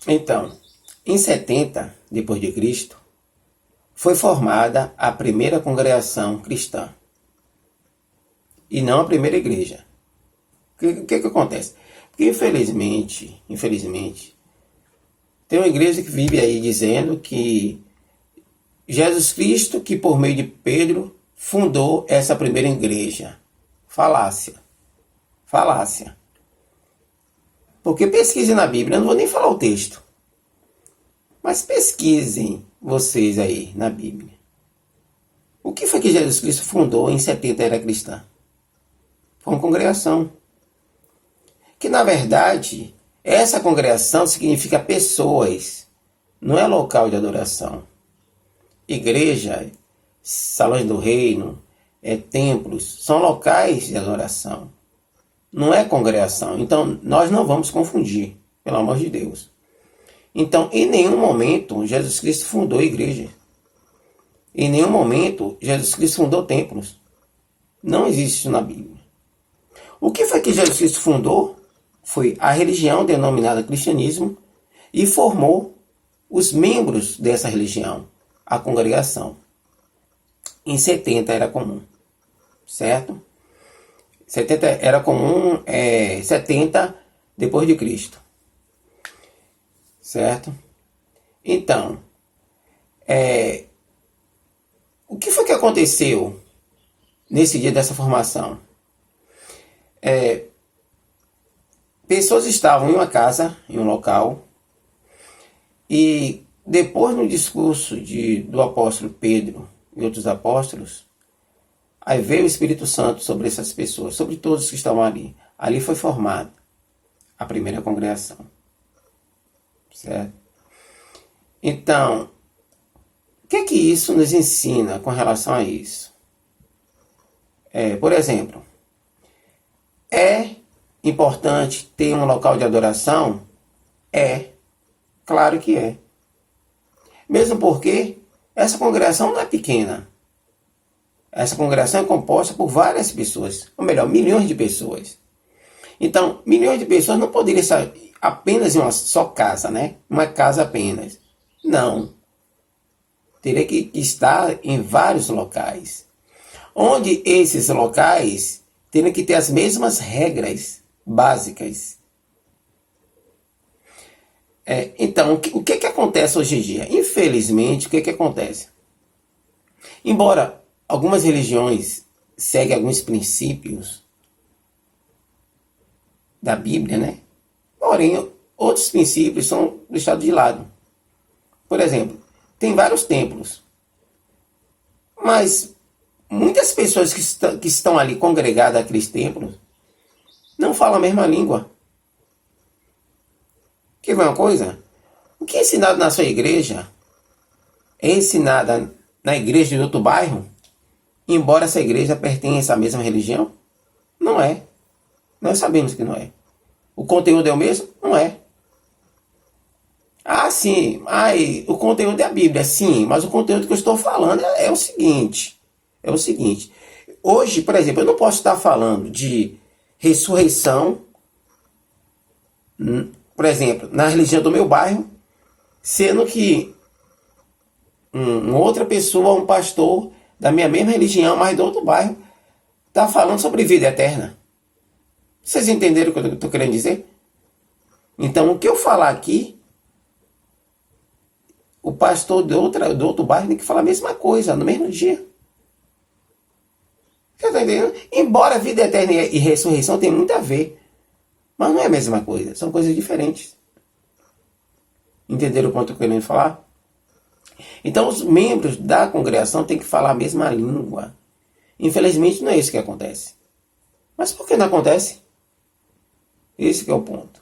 Então, em 70 depois de Cristo, foi formada a primeira congregação cristã e não a primeira igreja. O que acontece? Porque infelizmente, tem uma igreja que vive aí dizendo que Jesus Cristo, que por meio de Pedro, fundou essa primeira igreja. Falácia. Falácia. Porque pesquisem na Bíblia, eu não vou nem falar o texto. Mas pesquisem vocês aí na Bíblia. O que foi que Jesus Cristo fundou em 70 era cristã? Foi uma congregação. Que na verdade, essa congregação significa pessoas. Não é local de adoração. Igreja, salões do reino, templos, são locais de adoração. Não é congregação. Então, nós não vamos confundir, pelo amor de Deus. Então, em nenhum momento, Jesus Cristo fundou igreja. Em nenhum momento, Jesus Cristo fundou templos. Não existe isso na Bíblia. O que foi que Jesus Cristo fundou? Foi a religião denominada cristianismo e formou os membros dessa religião, a congregação. Em 70 era comum, certo? 70 era comum, 70 depois de Cristo, certo? Então, o que foi que aconteceu nesse dia dessa formação? Pessoas estavam em uma casa, em um local, e depois no discurso do apóstolo Pedro e outros apóstolos, aí veio o Espírito Santo sobre essas pessoas, sobre todos que estavam ali. Ali foi formada a primeira congregação. Certo? Então, o que é que isso nos ensina com relação a isso? Por exemplo, é importante ter um local de adoração? Claro que é. Mesmo porque essa congregação não é pequena. Essa congregação é composta por várias pessoas, ou melhor, milhões de pessoas. Então, milhões de pessoas não poderiam estar apenas em uma só casa, né? Uma casa apenas. Não. Teria que estar em vários locais. Onde esses locais teriam que ter as mesmas regras básicas. Então, o que acontece hoje em dia? Infelizmente, o que acontece? Embora algumas religiões seguem alguns princípios da Bíblia, né? Porém, outros princípios são deixados de lado. Por exemplo, tem vários templos, mas muitas pessoas que estão ali congregadas àqueles templos não falam a mesma língua. Quer ver uma coisa? O que é ensinado na sua igreja é ensinado na igreja de outro bairro, embora essa igreja pertença à mesma religião? Não é. Nós sabemos que não é. O conteúdo é o mesmo? Não é. Ah, sim. O conteúdo é a Bíblia. Sim, mas o conteúdo que eu estou falando é o seguinte. Hoje, por exemplo, eu não posso estar falando de ressurreição, por exemplo, na religião do meu bairro, sendo que uma outra pessoa, um pastor da minha mesma religião, mas do outro bairro, está falando sobre vida eterna. Vocês entenderam o que eu estou querendo dizer? Então, o que eu falar aqui, o pastor do outro bairro tem que falar a mesma coisa, no mesmo dia. Você está entendendo? Embora vida eterna e ressurreição tenham muito a ver, mas não é a mesma coisa, são coisas diferentes. Entenderam o ponto que eu estou querendo falar? Então, os membros da congregação têm que falar a mesma língua. Infelizmente, não é isso que acontece. Mas por que não acontece? Esse que é o ponto.